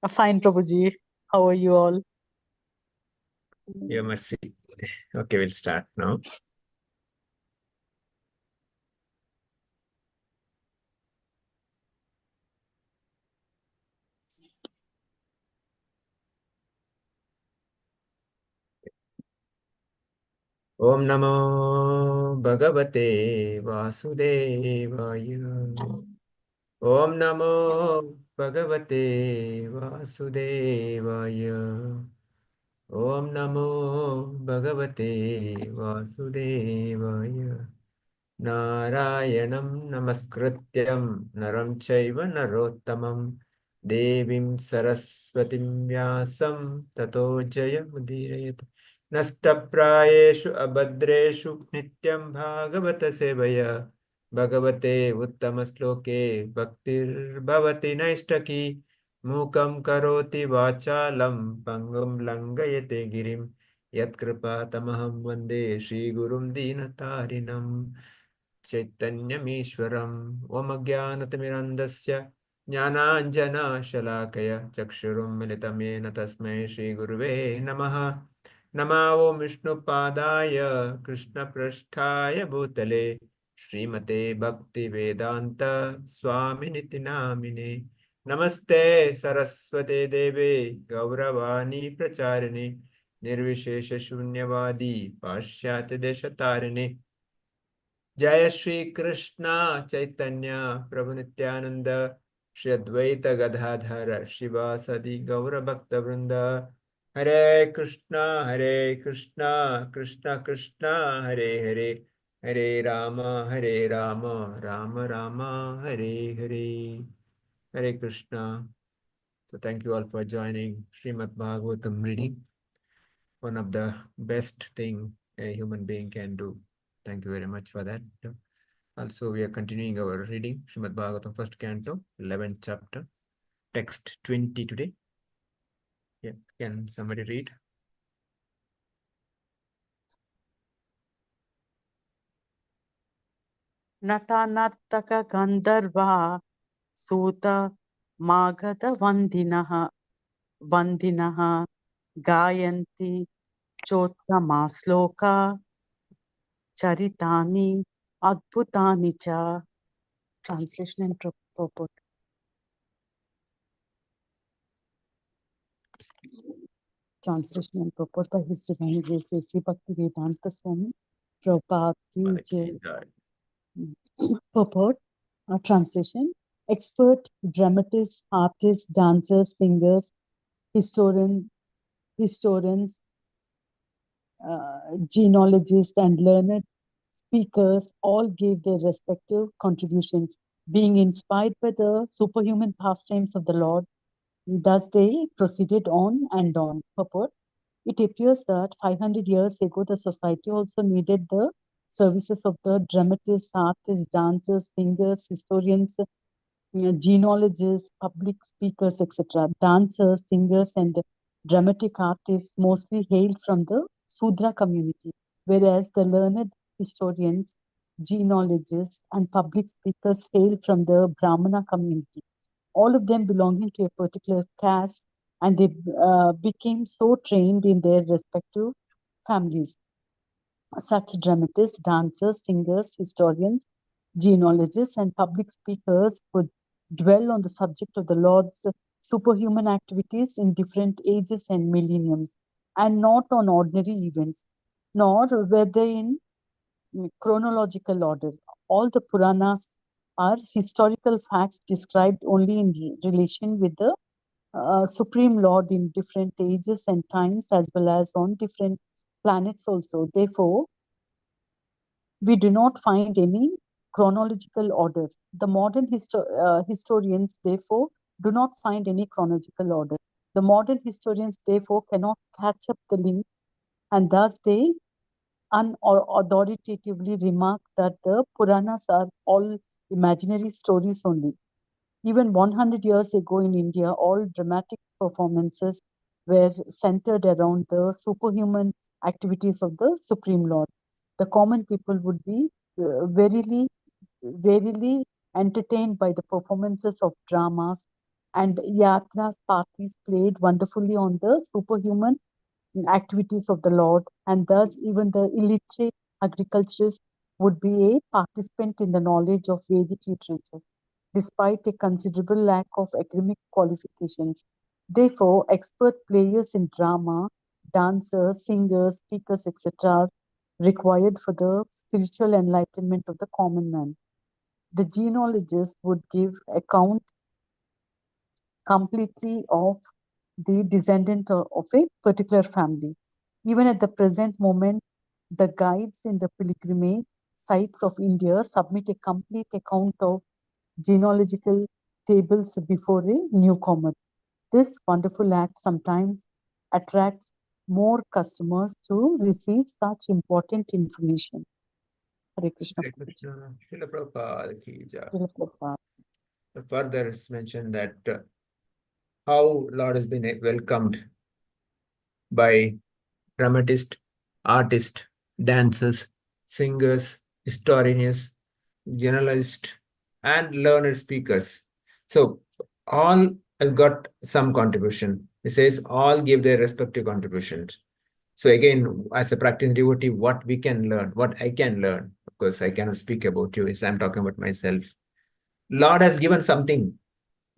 Fine, Prabhuji. How are you all? You must see. Okay, we'll start now. Om Namo Bhagavate Vasudevaya. Om Namo Bhagavate Vasudevaya. Om Namo Bhagavate Vasudevaya. Narayanam Namaskrityam Naram Chaiva Narottamam Devim Saraswatim Vyasam Tato Jayamudire Nastapráyeshu abhadreshu nityam bhagavata sevaya bhagavate uttamasloke bhaktir bhavati naistaki mukam karoti vachalam pangam langayate girim yatkripa tamaham vande Shri Gurum Dinatarinam Chaitanyamishwaram Omagyanatamirandasya Jnananjana-shalakaya Chakshurum militam yena tasmai Shri Guruve Namaha Namo Vishnupadaya Krishna Prasthaya Bhutale Srimate Bhakti Vedanta Swami Niti Namine Namaste Saraswate Deve Gauravani Pracharini Nirvishesha Shunyavadi Pashyate Deshatarine Jaya Shri Krishna Chaitanya Prabhu Nityananda Shri Advaita Gadadhara Shivasadi Gaura Bhakta Vrinda Hare Krishna Hare Krishna Krishna Krishna Hare Hare Hare Rama Hare Rama Rama Rama Hare Hare Hare Krishna. So thank you all for joining Srimad Bhagavatam reading. One of the best thing a human being can do. Thank you very much for that. Also, we are continuing our reading, Srimad Bhagavatam, first canto, 11th chapter, text 20 today. Yeah, can somebody read? Natanartaka Gandharva Suta Magada Vandinaha Gayanti Chottama Sloka Charitani Adbhutani Cha. Translation and purport. Translation and purport by His Divine Grace A.C. Bhaktivedanta Swami Prabhupada Ki Jai. Purport, translation: expert dramatists, artists, dancers, singers, historians, genealogists, and learned speakers all gave their respective contributions, being inspired by the superhuman pastimes of the Lord. Thus they proceeded on and on. Purport: it appears that 500 years ago, the society also needed the services of the dramatists, artists, dancers, singers, historians, genealogists, public speakers, etc. Dancers, singers, and dramatic artists mostly hailed from the Sudra community, whereas the learned historians, genealogists, and public speakers hailed from the Brahmana community, all of them belonging to a particular caste, and they became so trained in their respective families. Such dramatists, dancers, singers, historians, genealogists, and public speakers would dwell on the subject of the Lord's superhuman activities in different ages and millenniums, and not on ordinary events, nor were they in chronological order. All the Puranas are historical facts described only in relation with the Supreme Lord in different ages and times, as well as on different planets also. Therefore, we do not find any chronological order. The modern historians, therefore, do not find any chronological order. The modern historians, therefore, cannot catch up the link, and thus they unauthoritatively remark that the Puranas are all imaginary stories only. Even 100 years ago in India, all dramatic performances were centered around the superhuman activities of the Supreme Lord. The common people would be verily entertained by the performances of dramas, And yatras parties played wonderfully on the superhuman activities of the Lord, and thus even the illiterate agriculturist would be a participant in the knowledge of Vedic literature, despite a considerable lack of academic qualifications. Therefore, expert players in drama, dancers, singers, speakers, etc., are required for the spiritual enlightenment of the common man. The genealogist would give account completely of the descendant of a particular family. Even at the present moment, the guides in the pilgrimage sites of India submit a complete account of genealogical tables before a newcomer. This wonderful act sometimes attracts more customers to receive such important information. Hare Krishna. Hare Krishna. Srila Prabhupada ki jai. Srila Prabhupada. Further, it's mentioned that how Lord has been welcomed by dramatists, artists, dancers, singers, historians, journalists, and learned speakers. So all has got some contribution. It says all give their respective contributions. So again, as a practicing devotee, what we can learn, what I can learn, of course, I cannot speak about you, is I'm talking about myself. Lord has given something.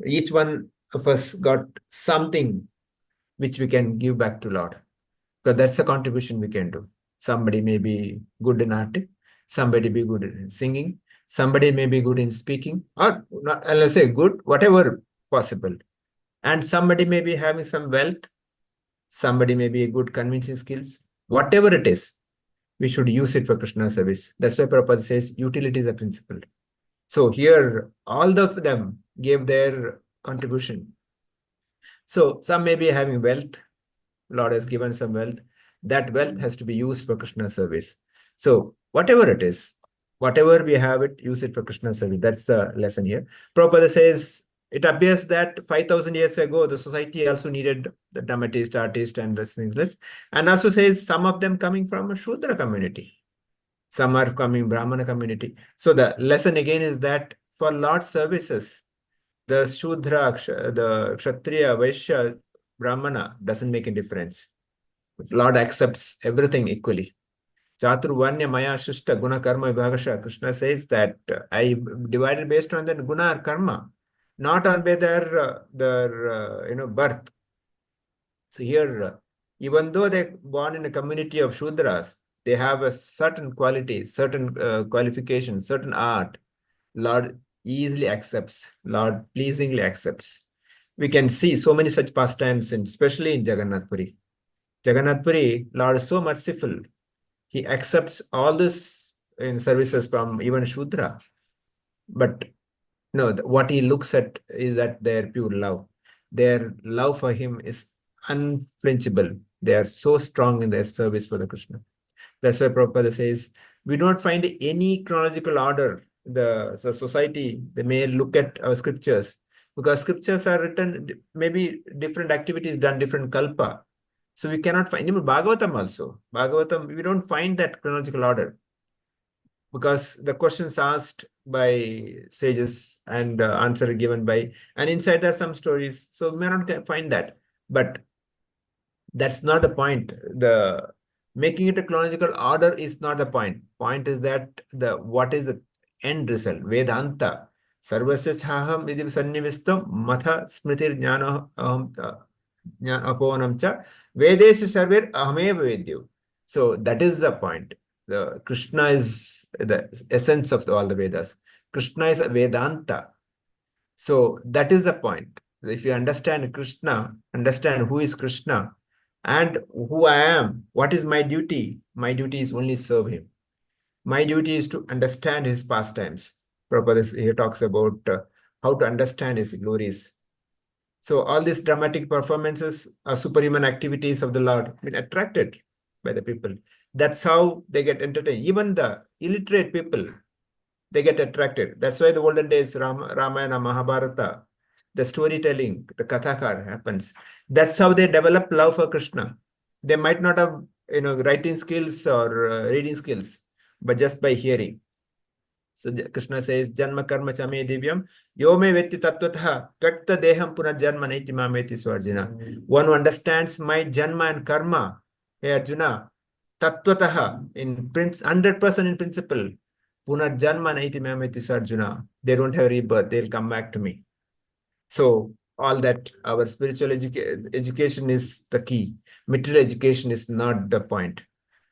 Each one of us got something which we can give back to Lord. Because that's a contribution we can do. Somebody may be good in art, somebody be good in singing, somebody may be good in speaking, or not, let's say good, whatever possible. And somebody may be having some wealth, somebody may be a good convincing skills, whatever it is, we should use it for Krishna service. That's why Prabhupada says utility is a principle. So here, all of them gave their contribution. So some may be having wealth, Lord has given some wealth. That wealth has to be used for Krishna service. So whatever it is, whatever we have it, use it for Krishna service. That's the lesson here. Prabhupada says, it appears that 5,000 years ago, the society also needed the dramatist, artist, and these things. And also says some of them coming from a Shudra community. Some are coming Brahmana community. So the lesson again is that for Lord's services, the Shudra, the Kshatriya, Vaishya, Brahmana doesn't make a difference. Lord accepts everything equally. Chaturvanya Maya Shishta Guna Karma Vibhagasha. Krishna says that I divided based on the guna or karma, not on their birth. So here, even though they're born in a community of Shudras, they have a certain quality, certain qualifications, certain art. Lord easily accepts, Lord pleasingly accepts. We can see so many such pastimes, especially in Jagannath Puri. Jagannath Puri, Lord is so merciful. He accepts all this in services from even Shudra. But no, what he looks at is that their pure love. Their love for him is unflinchable. They are so strong in their service for the Krishna. That's why Prabhupada says, we don't find any chronological order. The society, they may look at our scriptures, because scriptures are written, maybe different activities done, different kalpa. So we cannot find, even Bhagavatam also. Bhagavatam, we don't find that chronological order, because the questions asked by sages and answer given by, and inside there are some stories. So we may not find that. But that's not the point. The making it a chronological order is not the point. Point is that what is the end result? Vedanta. Sarvasya chaham idhi sannivistam matha smritir jnana aponam cha vedeshu sarvir ahamev vedyu. So that is the point. The Krishna is the essence of all the Vedas. Krishna is a Vedanta. So that is the point. If you understand Krishna, understand who is Krishna and who I am, what is my duty? My duty is only serve him. My duty is to understand his pastimes. Prabhupada here talks about how to understand his glories. So all these dramatic performances are superhuman activities of the Lord, been attracted by the people. That's how they get entertained. Even the illiterate people, they get attracted. That's why the olden days, Ramayana, Mahabharata, the storytelling, the Kathakar happens. That's how they develop love for Krishna. They might not have, writing skills or reading skills, but just by hearing. So Krishna says, Janma karma chame divyam, yo me vetti tattvataha, tvakta deham punarjanma naiti mameti. So Arjuna, one who understands my janma and karma, hey Arjuna, tattvataha, in 100% in principle, punarjanma naiti mameti. So Arjuna, they don't have rebirth, they'll come back to me. So all that, our spiritual education is the key. Material education is not the point.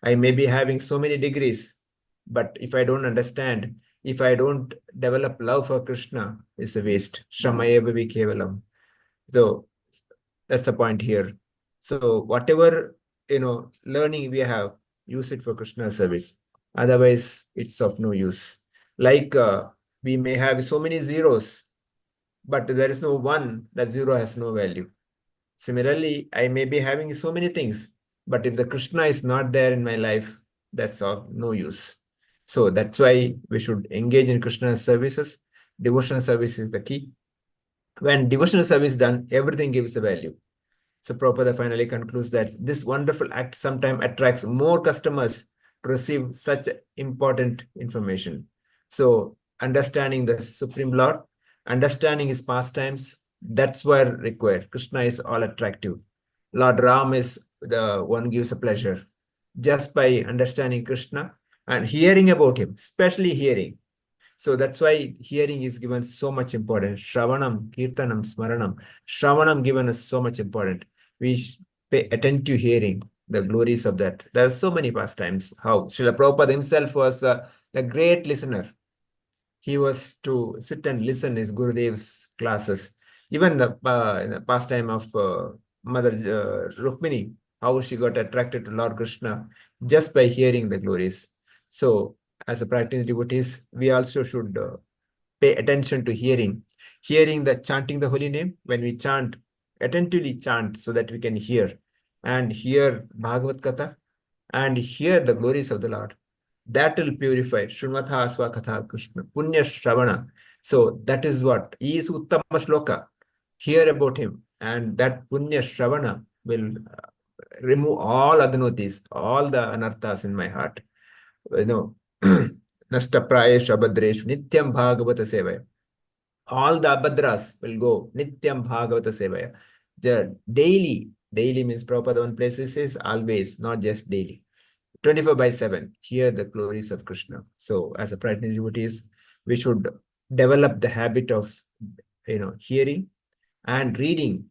I may be having so many degrees, but if I don't understand, if I don't develop love for Krishna, it's a waste. Shramayeva kevalam. So that's the point here. So whatever learning we have, use it for Krishna's service. Otherwise, it's of no use. Like we may have so many zeros, but there is no one, that zero has no value. Similarly, I may be having so many things, but if the Krishna is not there in my life, that's of no use. So that's why we should engage in Krishna's services. Devotional service is the key. When devotional service is done, everything gives a value. So Prabhupada finally concludes that this wonderful act sometimes attracts more customers to receive such important information. So understanding the Supreme Lord, understanding his pastimes, that's where required. Krishna is all attractive. Lord Ram is the one gives a pleasure. Just by understanding Krishna and hearing about him, especially hearing. So that's why hearing is given so much important. Shravanam, Kirtanam, Smaranam. Shravanam given us so much important. We pay attentive hearing the glories of that. There are so many pastimes. How Srila Prabhupada himself was a great listener. He was to sit and listen his Gurudev's classes. Even in the pastime of Mother Rukmini, how she got attracted to Lord Krishna just by hearing the glories. So as a practicing devotees, we also should pay attention to hearing the chanting the holy name. When we chant, attentively chant so that we can hear and hear Bhagavad Katha and hear the glories of the Lord. That will purify. Shrunvatha asva katha Krishna. Punya Shravana. So that is what. He is Uttama Shloka. Hear about him. And that Punya Shravana will remove all adanotis, all the anarthas in my heart. Nasta prayesh abhadresh nityam bhagavata sevaya. All the abhadras will go. Nityam bhagavata sevaya. Daily means Prabhupada one place says always, not just daily. 24/7, hear the glories of Krishna. So as a practicing devotees, we should develop the habit of hearing and reading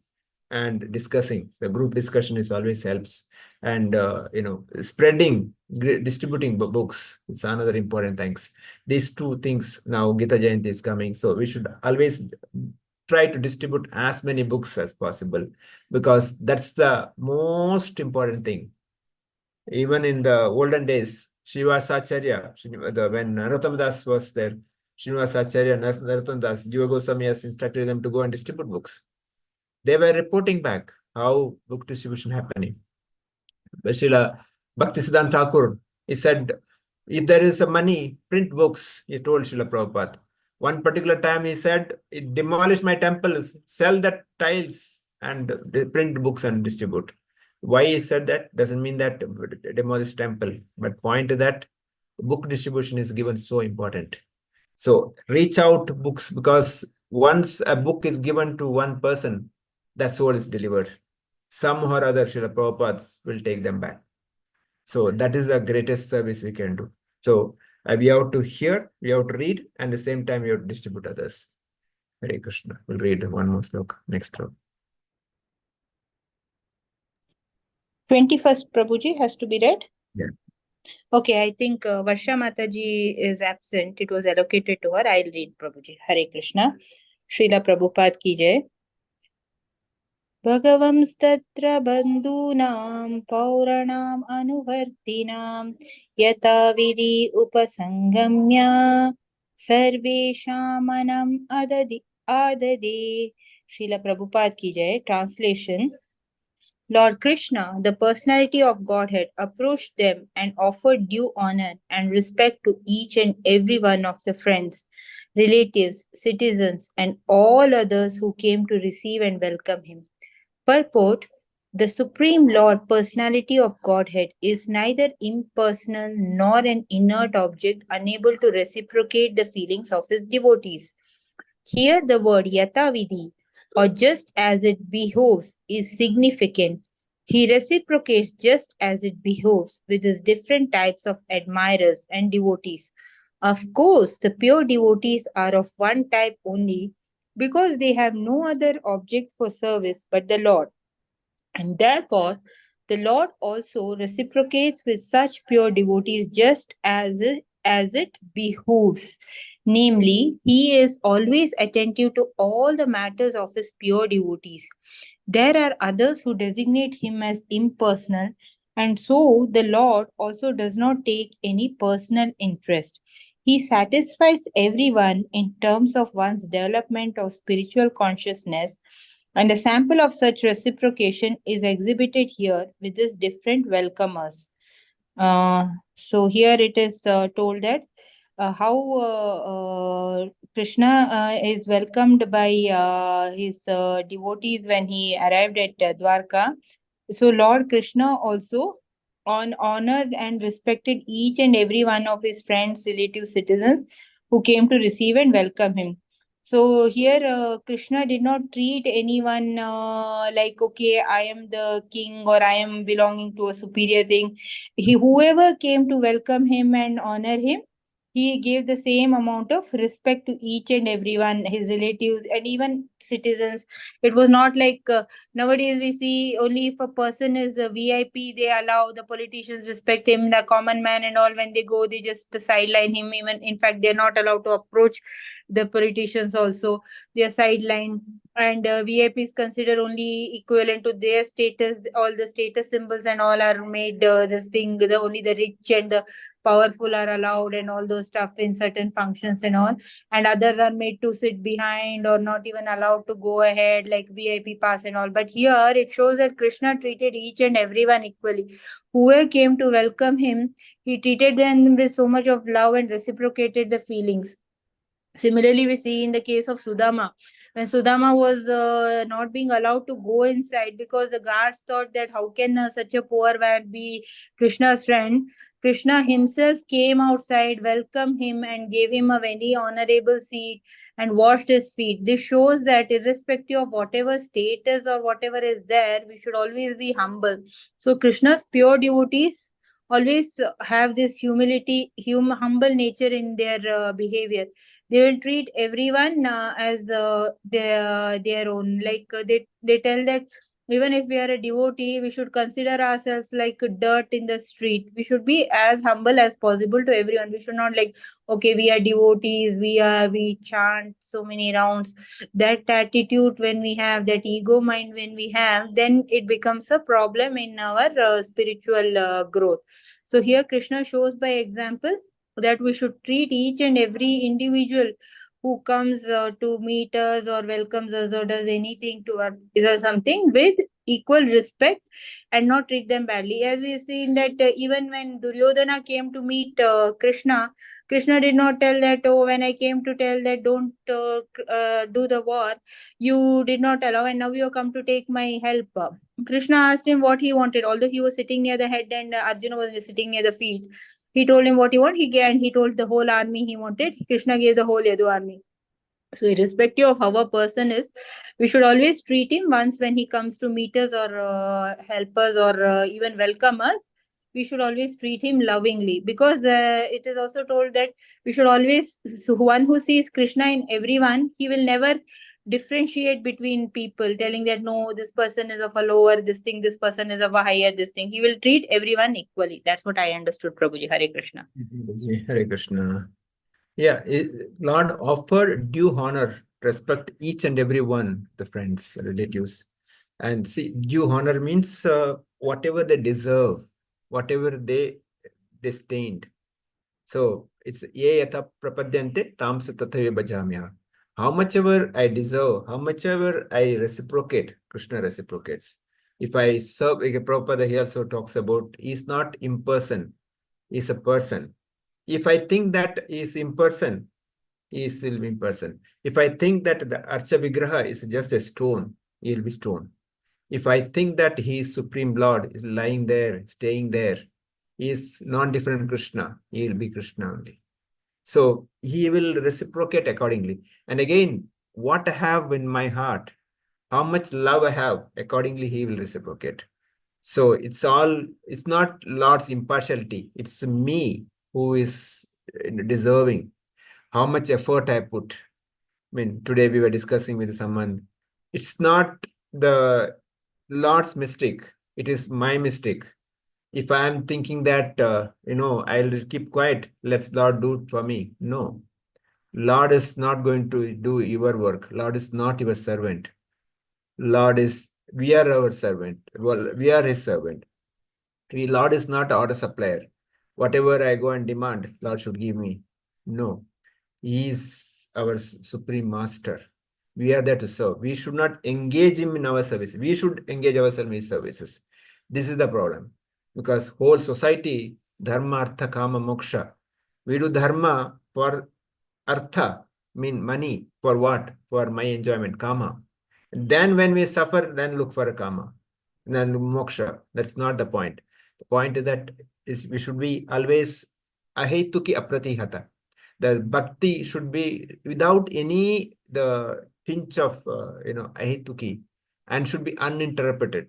and discussing. The group discussion is always helps. And spreading, distributing books is another important things. These two things, now Gita Jayanti is coming, so we should always try to distribute as many books as possible, because that's the most important thing. Even in the olden days, Srivasacharya, when Narottam Das was there, Srinivasacharya and Narottam Das, Jiva Goswami has instructed them to go and distribute books. They were reporting back how book distribution happening. Srila Bhaktisiddhanta Thakur, he said, if there is a money, print books, he told Srila Prabhupada. One particular time he said, demolish my temples, sell the tiles and print books and distribute. Why he said that doesn't mean that demolish temple, but point to that book distribution is given so important. So reach out to books, because once a book is given to one person, that soul is delivered. Some or other Srila Prabhupads will take them back. So that is the greatest service we can do. So we have to hear, we have to read, and at the same time we have to distribute others. Hare Krishna. We'll read one more sloka. Next sloka. 21st Prabhuji has to be read? Yeah. Okay, I think Varsha Mataji is absent. It was allocated to her. I'll read Prabhuji. Hare Krishna. Srila Prabhupada ki jai. भगवंस्तत्र बन्धूनां पौराणाम् अनुवर्तिनां यथा विधि उपसंगम्य सर्वेषामनम् आददे. Srila Prabhupada ki jai. Translation. Lord Krishna, the personality of Godhead, approached them and offered due honor and respect to each and every one of the friends, relatives, citizens, and all others who came to receive and welcome him. Purport: The Supreme Lord, personality of Godhead, is neither impersonal nor an inert object unable to reciprocate the feelings of his devotees. Here, the word yatavidi, or just as it behoves, is significant. He reciprocates just as it behoves with his different types of admirers and devotees. Of course, the pure devotees are of one type only because they have no other object for service but the Lord. And therefore, the Lord also reciprocates with such pure devotees just as it behooves. Namely, He is always attentive to all the matters of His pure devotees. There are others who designate Him as impersonal, and so the Lord also does not take any personal interest. He satisfies everyone in terms of one's development of spiritual consciousness, and a sample of such reciprocation is exhibited here with these different welcomers. So here it is told that how Krishna is welcomed by his devotees when he arrived at Dwarka. So Lord Krishna also honored and respected each and every one of his friends, relatives, citizens who came to receive and welcome him. So here Krishna did not treat anyone like, okay, I am the king or I am belonging to a superior thing. Whoever came to welcome him and honor him, he gave the same amount of respect to each and everyone, his relatives and even citizens. It was not like nowadays we see only if a person is a VIP, they allow the politicians respect him, the common man and all. When they go, they just sideline him. Even in fact, they're not allowed to approach the politicians. Also, they are sidelined, and VIPs consider only equivalent to their status. All the status symbols and all are made this thing. The only the rich and the powerful are allowed, and all those stuff in certain functions and all, and others are made to sit behind or not even allowed to go ahead like VIP pass and all. But here it shows that Krishna treated each and everyone equally. Whoever came to welcome him, he treated them with so much of love and reciprocated the feelings. Similarly, we see in the case of Sudama, when Sudama was not being allowed to go inside because the guards thought that how can such a poor man be Krishna's friend. Krishna himself came outside, welcomed him, and gave him a very honorable seat and washed his feet. This shows that, irrespective of whatever status or whatever is there, we should always be humble. So, Krishna's pure devotees always have this humility, humble nature in their behavior. They will treat everyone as their own. Like they tell that even if we are a devotee, we should consider ourselves like dirt in the street. We should be as humble as possible to everyone. We should not like, okay, we are devotees, we chant so many rounds. That attitude, when we have that ego mind, when we have, then it becomes a problem in our spiritual growth. So here Krishna shows by example that we should treat each and every individual who comes to meet us or welcomes us or does anything to us or something with equal respect and not treat them badly. As we see in that even when Duryodhana came to meet Krishna, Krishna did not tell that, oh, when I came to tell that don't do the war, you did not allow, and now you come to take my help. Krishna asked him what he wanted, although he was sitting near the head and Arjuna was sitting near the feet. He told him what he wanted. He gave, and he told the whole army he wanted. Krishna gave the whole Yadu army. So, irrespective of how a person is, we should always treat him once when he comes to meet us or help us or even welcome us. We should always treat him lovingly, because it is also told that we should always, so one who sees Krishna in everyone, he will never differentiate between people, telling that no, this person is of a lower this thing, this person is of a higher this thing. He will treat everyone equally. That's what I understood, Prabhuji. Hare Krishna. Hare Krishna. Yeah, Lord offer due honor, respect each and every one, the friends, relatives. And see, due honor means whatever they deserve, whatever they disdained. So it's ye yatha prapadyante tamsa tathavi bhajamya. How much ever I deserve, how much ever I reciprocate, Krishna reciprocates. If I serve, like Prabhupada here also talks about, is not imperson, is a person. If I think that is imperson, he is still in person. If I think that the Archa Vigraha is just a stone, he will be stone. If I think that he is Supreme Lord, is lying there, staying there, he is non-different Krishna, he will be Krishna only. So he will reciprocate accordingly. And again, what I have in my heart, how much love I have, accordingly he will reciprocate. So it's not Lord's impartiality, it's me who is deserving, how much effort I put. I mean, today we were discussing with someone, it's not the Lord's mistake, it is my mistake. If I am thinking that, I'll keep quiet, let's Lord do it for me. No, Lord is not going to do your work. Lord is not your servant. We are our servant. Well, we are his servant. Lord is not order supplier. Whatever I go and demand, Lord should give me. No, he is our supreme master. We are there to serve. We should not engage him in our service. We should engage ourselves in his services. This is the problem. Because whole society, dharma, artha, kama, moksha. We do dharma for artha, mean money. For what? For my enjoyment, kama. Then when we suffer, then look for a kama. Then moksha. That's not the point. The point is that we should be always ahetuki apratihata. The bhakti should be without any the pinch of ahetuki, and should be uninterrupted,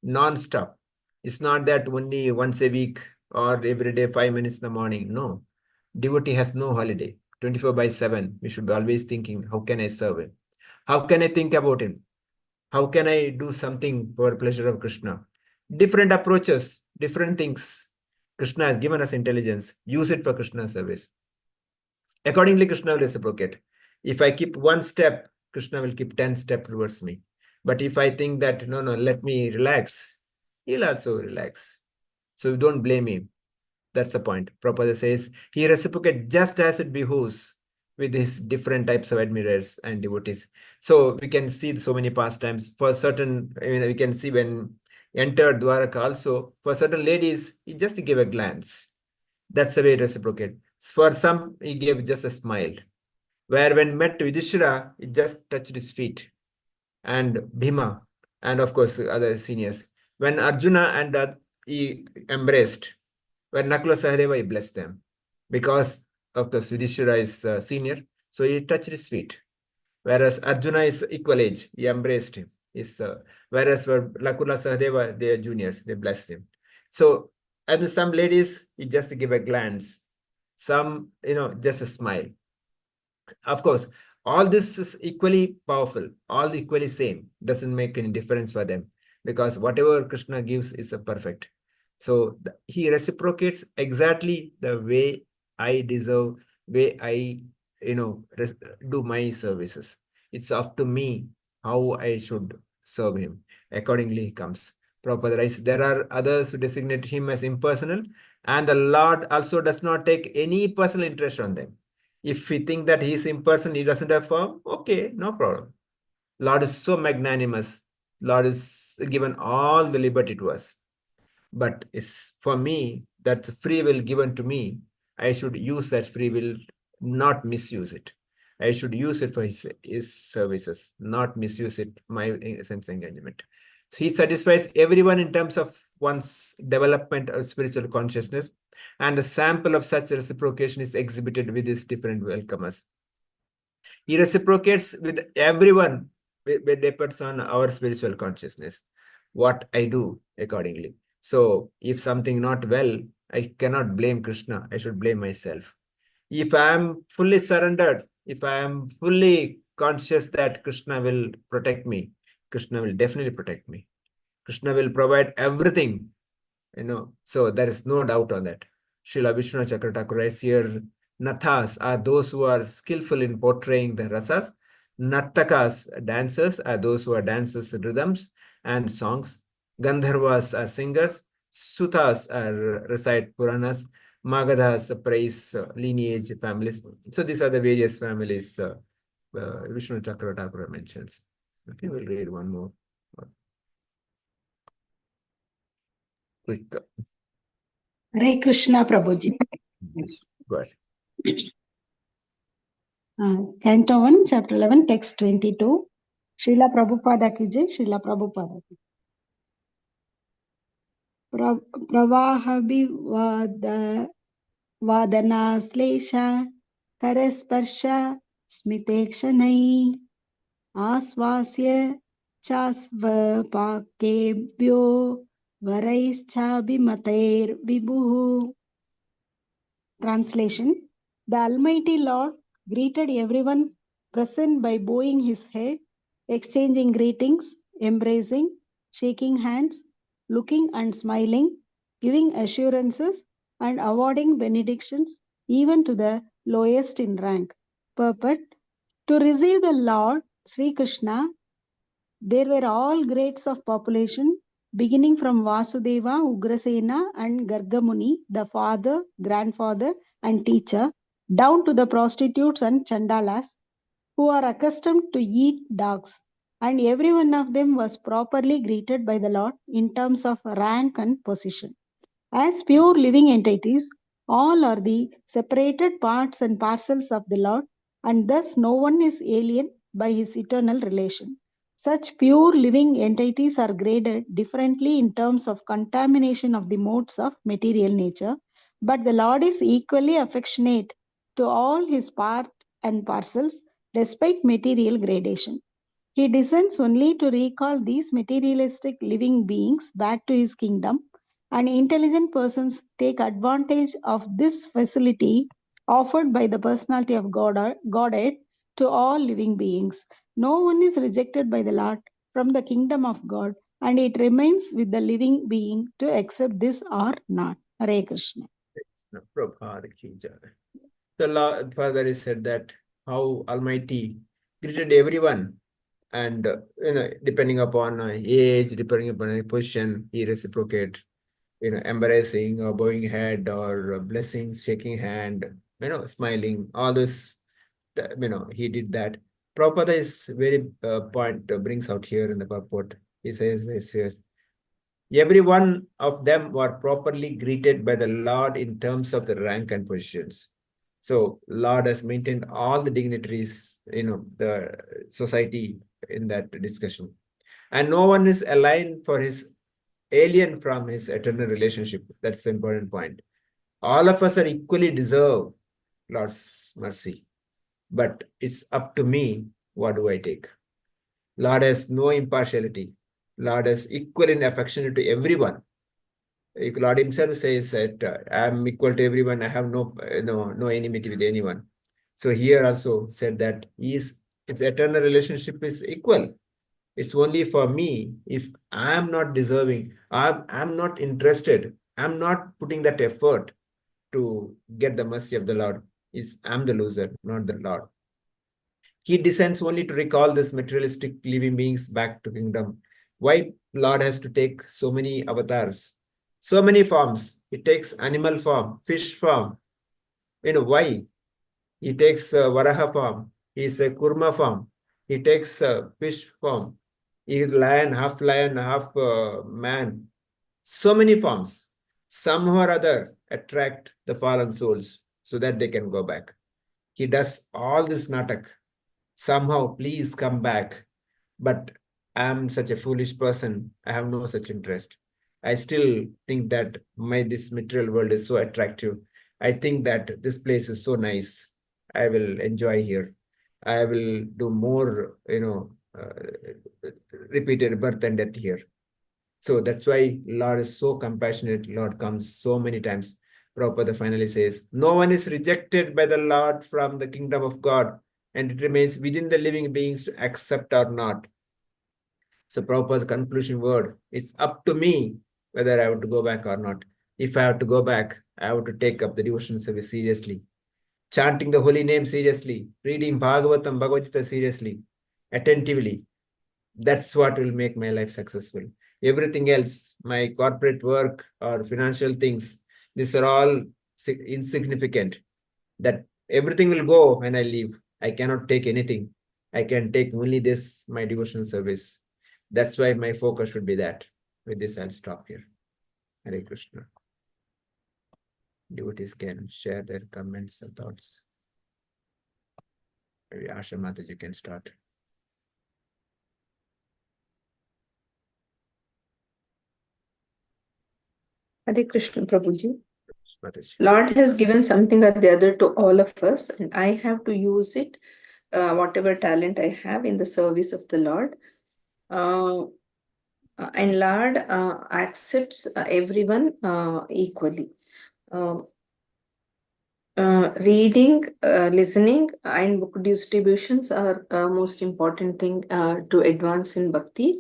non-stop. It's not that only once a week or every day 5 minutes in the morning. No, devotee has no holiday. 24/7. We should be always thinking, how can I serve him? How can I think about him? How can I do something for pleasure of Krishna? Different approaches, different things. Krishna has given us intelligence. Use it for Krishna's service. Accordingly, Krishna will reciprocate. If I keep one step, Krishna will keep 10 steps towards me. But if I think that, no, let me relax, he'll also relax. So don't blame him. That's the point. Prabhupada says, he reciprocates just as it behooves with his different types of admirers and devotees. So we can see so many pastimes. For certain, we can see when entered Dwaraka also, for certain ladies, he just gave a glance. That's the way to reciprocate. For some, he gave just a smile. Where when met Yudhishthira, he just touched his feet. And Bhima, and of course, other seniors. When Arjuna and he embraced, when Nakula Sahadeva, he blessed them. Because of the Yudhishthira is senior, so he touched his feet. Whereas Arjuna is equal age, he embraced him. Whereas for Nakula Sahadeva, they are juniors, they blessed him. So, and some ladies, he just give a glance. Some, just a smile. Of course, all this is equally powerful, all equally same. Doesn't make any difference for them, because whatever Krishna gives is a perfect. So he reciprocates exactly the way I deserve, way I, do my services. It's up to me how I should serve him. Accordingly, he comes. Prabhupada writes, there are others who designate him as impersonal, and the Lord also does not take any personal interest on them. If we think that he is impersonal, he doesn't have form, okay, no problem. Lord is so magnanimous. Lord is given all the liberty to us. But it's for me, that free will given to me, I should use that free will, not misuse it. I should use it for his services, not misuse it, my sense engagement. So he satisfies everyone in terms of one's development of spiritual consciousness, and the sample of such reciprocation is exhibited with these different welcomers. He reciprocates with everyone with depends on our spiritual consciousness, what I do accordingly. So if something not well, I cannot blame Krishna, I should blame myself. If I am fully surrendered, if I am fully conscious that Krishna will protect me, Krishna will definitely protect me. Krishna will provide everything, so there is no doubt on that. Srila Vishnu Chakra Thakur writes here, Nathas are those who are skillful in portraying the rasas. Nattakas, dancers, are those who are dancers in rhythms and songs. Gandharvas are singers. Sutas are recite Puranas. Magadhas praise lineage families. So these are the various families Vishnu Chakra Thakur mentions. Okay, we'll read one more. Quick. Hare Krishna, Prabhuji. Go ahead. Canto 1, Chapter 11, Text 22. Srila Prabhupada ki jai, Srila Prabhupada ki. Pravahabhi vadana slesha karasparsha smitekshanai asvasya chasvapakebhyo varaischabimater vibhuhu. Translation. The Almighty Lord greeted everyone present by bowing his head, exchanging greetings, embracing, shaking hands, looking and smiling, giving assurances, and awarding benedictions even to the lowest in rank. Purport. To receive the Lord Sri Krishna, there were all grades of population, beginning from Vasudeva, Ugrasena, and Gargamuni, the father, grandfather, and teacher, down to the prostitutes and chandalas, who are accustomed to eat dogs. And every one of them was properly greeted by the Lord in terms of rank and position. As pure living entities, all are the separated parts and parcels of the Lord, and thus no one is alien by his eternal relation. Such pure living entities are graded differently in terms of contamination of the modes of material nature, but the Lord is equally affectionate to all his part and parcels despite material gradation. He descends only to recall these materialistic living beings back to his kingdom, and intelligent persons take advantage of this facility offered by the personality of Godhead to all living beings. No one is rejected by the Lord from the kingdom of God, and it remains with the living being to accept this or not. Hare Krishna. Prabhupada ki jai. The Lord Father is said that how Almighty greeted everyone, and depending upon age, depending upon position, he reciprocate, embarrassing or bowing head or blessings, shaking hand, smiling, all this, he did that. Prabhupada is very point brings out here in the purport. He says, every one of them were properly greeted by the Lord in terms of the rank and positions. So Lord has maintained all the dignitaries, the society in that discussion. And no one is aligned for his alien from his eternal relationship. That's the important point. All of us are equally deserve Lord's mercy. But it's up to me, what do I take? Lord has no impartiality. Lord is equal in affection to everyone. Lord himself says that I am equal to everyone. I have no enmity with anyone. So here also said that his eternal relationship is equal. It's only for me if I'm not deserving, I'm not interested, I'm not putting that effort to get the mercy of the Lord. I'm the loser, not the Lord. He descends only to recall this materialistic living beings back to kingdom. Why Lord has to take so many avatars, so many forms? He takes animal form, fish form. Why? He takes Varaha form. He's a Kurma form. He takes fish form. He's lion, half man. So many forms. Somehow or other attract the fallen souls so that they can go back. He does all this natak. Somehow, please come back. But I'm such a foolish person. I have no such interest. I still think that this material world is so attractive. I think that this place is so nice. I will enjoy here. I will do more, repeated birth and death here. So that's why Lord is so compassionate. Lord comes so many times. Prabhupada finally says, no one is rejected by the Lord from the kingdom of God, and it remains within the living beings to accept or not. So Prabhupada's conclusion word, it's up to me whether I have to go back or not. If I have to go back, I have to take up the devotion service seriously, chanting the holy name seriously, reading Bhagavatam, Bhagavad Gita seriously, attentively. That's what will make my life successful. Everything else, my corporate work or financial things, these are all insignificant. That everything will go when I leave. I cannot take anything. I can take only this, my devotional service. That's why my focus should be that. With this, I'll stop here. Hare Krishna. Devotees can share their comments and thoughts. Maybe Asha Mataji can start. Hare Krishna, Prabhuji. Mataji. Lord has given something or the other to all of us, and I have to use it, whatever talent I have, in the service of the Lord. And Lord accepts everyone equally. Reading, listening, and book distributions are most important thing to advance in bhakti.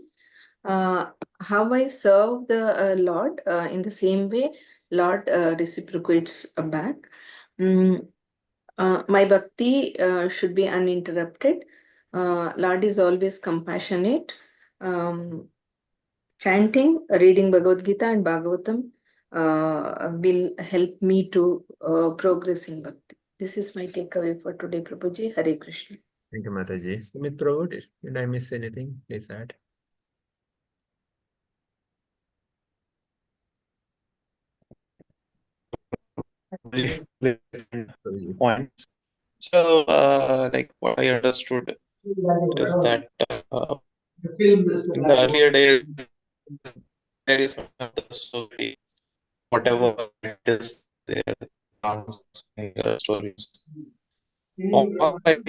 How I serve the Lord, in the same way, Lord reciprocates back. My bhakti should be uninterrupted. Lord is always compassionate. Chanting, reading Bhagavad Gita and Bhagavatam will help me to progress in bhakti. This is my takeaway for today, Prabhuji. Hare Krishna. Thank you, Mataji. Sumit Prabhu, did I miss anything? Please add. Prabhuji. Points. So, like what I understood is that in the earlier days, there is the society, whatever it is, their dancing stories. Or like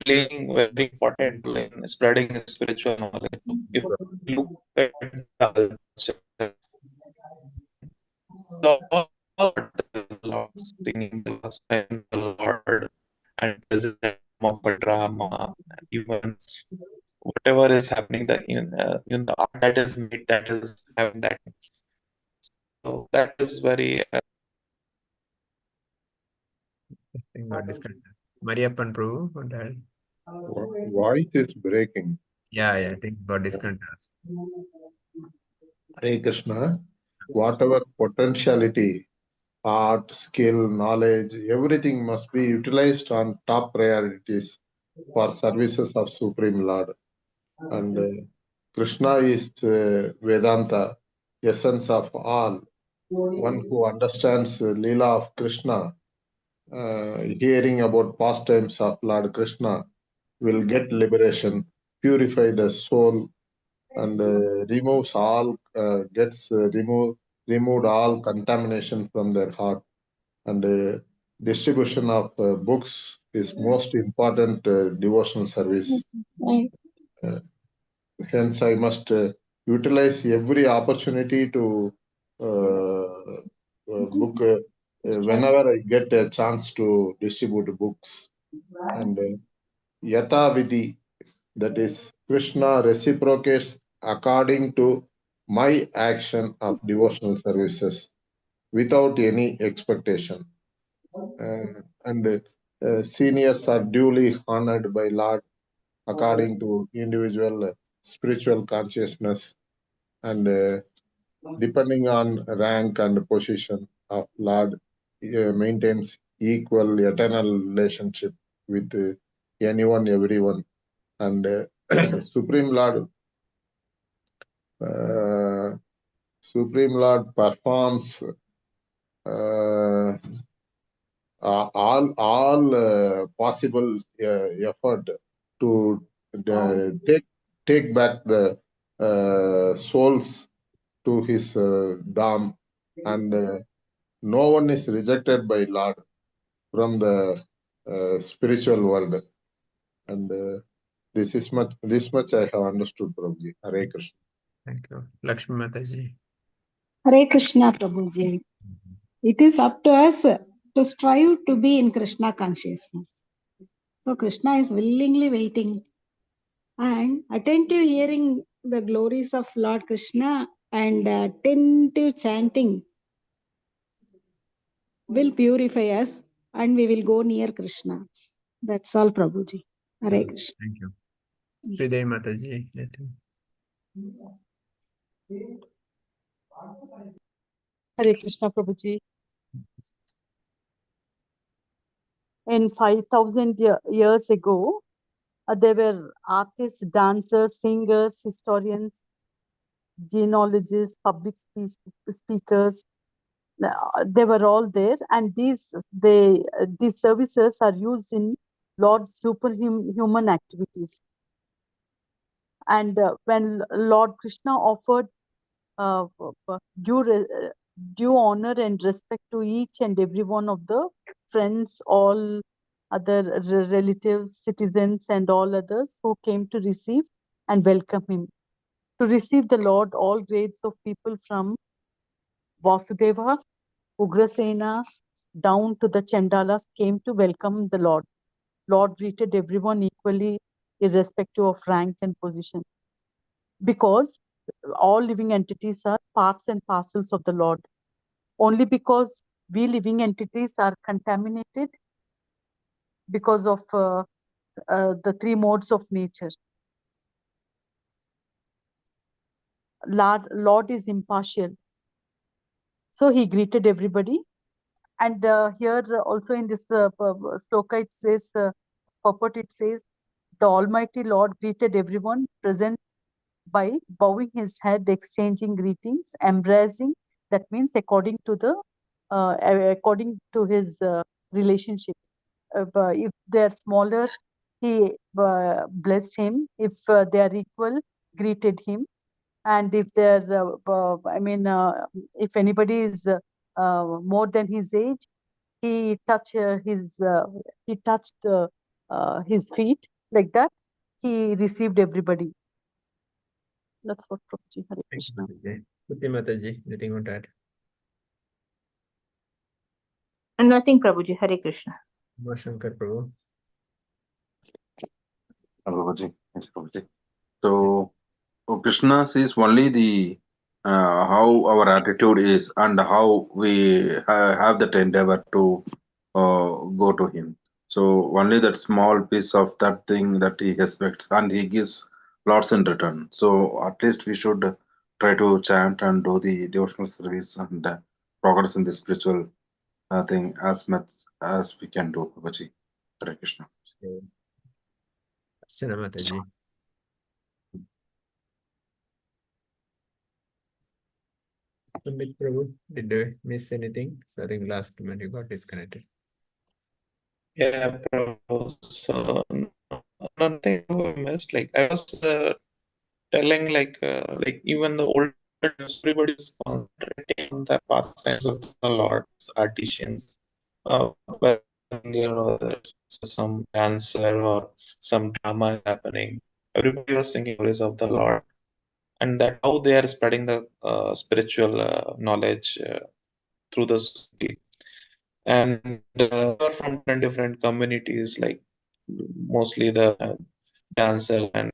playing very important role in spreading spiritual knowledge. If you look at the culture, the Lord singing the last time, the Lord and president of a drama, even whatever is happening, that in the art that is made, that is having that. So that is very I think got disconnected. Mariappan Prabhu, what that? Voice is breaking. Yeah, I think got disconnected. Hare Krishna, whatever potentiality, art, skill, knowledge, everything must be utilized on top priorities for services of Supreme Lord. And Krishna is Vedanta, essence of all. One who understands the Leela of Krishna, hearing about pastimes of Lord Krishna, will get liberation, purify the soul, and removes all, removed all contamination from their heart. And distribution of books is most important devotional service. Hence, I must utilize every opportunity to book whenever I get a chance to distribute books. And Yata Vidhi, that is, Krishna reciprocates according to my action of devotional services without any expectation. And seniors are duly honored by Lord according to individual spiritual consciousness, and depending on rank and position of Lord, maintains equal eternal relationship with anyone, everyone. And Supreme Lord, Supreme Lord performs all possible effort to take back the souls to his dham, and no one is rejected by Lord from the spiritual world. And this much I have understood, Prabhuji. Hare Krishna. Thank you. Lakshmi Mataji. Hare Krishna, Prabhuji. It is up to us to strive to be in Krishna consciousness. So Krishna is willingly waiting and attentive hearing the glories of Lord Krishna and attentive chanting will purify us and we will go near Krishna. That's all, Prabhuji. Hare Krishna. Thank you. Sridevi Mataji. Hare Krishna Prabhuji. In 5,000 years ago, there were artists, dancers, singers, historians, genealogists, public speakers. They were all there, and these services are used in Lord's superhuman activities. And when Lord Krishna offered due due honor and respect to each and every one of the friends, all other relatives, citizens, and all others who came to receive and welcome him. To receive the Lord, all grades of people from Vasudeva, Ugrasena, down to the Chandalas came to welcome the Lord. Lord greeted everyone equally, irrespective of rank and position. Because all living entities are parts and parcels of the Lord. Only because we living entities are contaminated because of the three modes of nature. Lord is impartial. So he greeted everybody. And here also in this sloka it says, purport it says, the Almighty Lord greeted everyone present by bowing his head, exchanging greetings, embracing. That means according to his relationship. If they are smaller, he blessed him. If they are equal, greeted him. And if they're, if anybody is more than his age, he touched his feet like that. He received everybody. That's what Prabhuji. Hare Krishna. Kuti Mataji, anything on that? And nothing, Prabhuji. Hare Krishna. Shankar Prabhu. Prabhuji. Yes, Prabhuji. So Krishna sees only the how our attitude is and how we have that endeavor to go to him. So only that small piece of that thing that he expects, and he gives lots in return. So at least we should try to chant and do the devotional service and progress in the spiritual thing as much as we can do. Prabhuji. Hare Krishna. Archana Mataji. Sumit Prabhu, did you miss anything? So I think last minute you got disconnected. Yeah, Prabhu. So nothing I missed. Like I was telling, like even the old times, everybody was concentrating on the pastimes of the Lord's artisans. But there's some dancer or some drama is happening. Everybody was singing praise of the Lord, and that how they are spreading the spiritual knowledge through the society. And are from different communities, like mostly the dancer and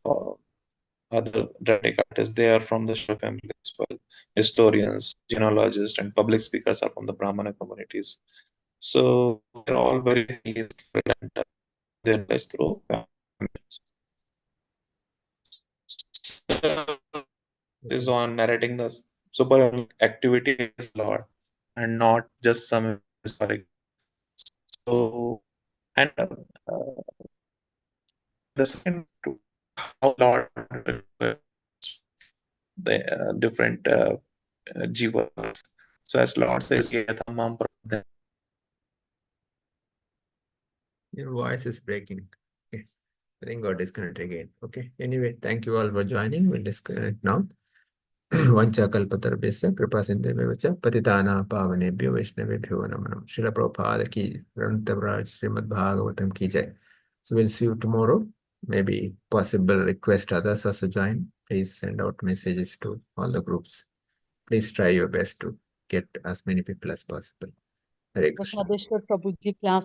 other dramatic artists. They are from the Shra family as well. Historians, genealogists, and public speakers are from the Brahmana communities. So they're all very highly skilled and their knowledge through families. Is on narrating the super activities a lot and not just some historic. So and the second to how Lord the different jivas. So as Lord says, "Yatamam pradhan." Your voice is breaking. Okay. I think got disconnected again. Okay. Anyway, thank you all for joining. We'll disconnect now. Vancha kalpatarabhyasya kripa sindhuvya patitana pavanebhyo vaishnavebhyo namo namo. Srila Prabhupada ki Rantavraj Srimad Bhagavatam ki jai. So we'll see you tomorrow. Maybe possible request others also join. Please send out messages to all the groups. Please try your best to get as many people as possible. Hare Krishna. Prabhuji class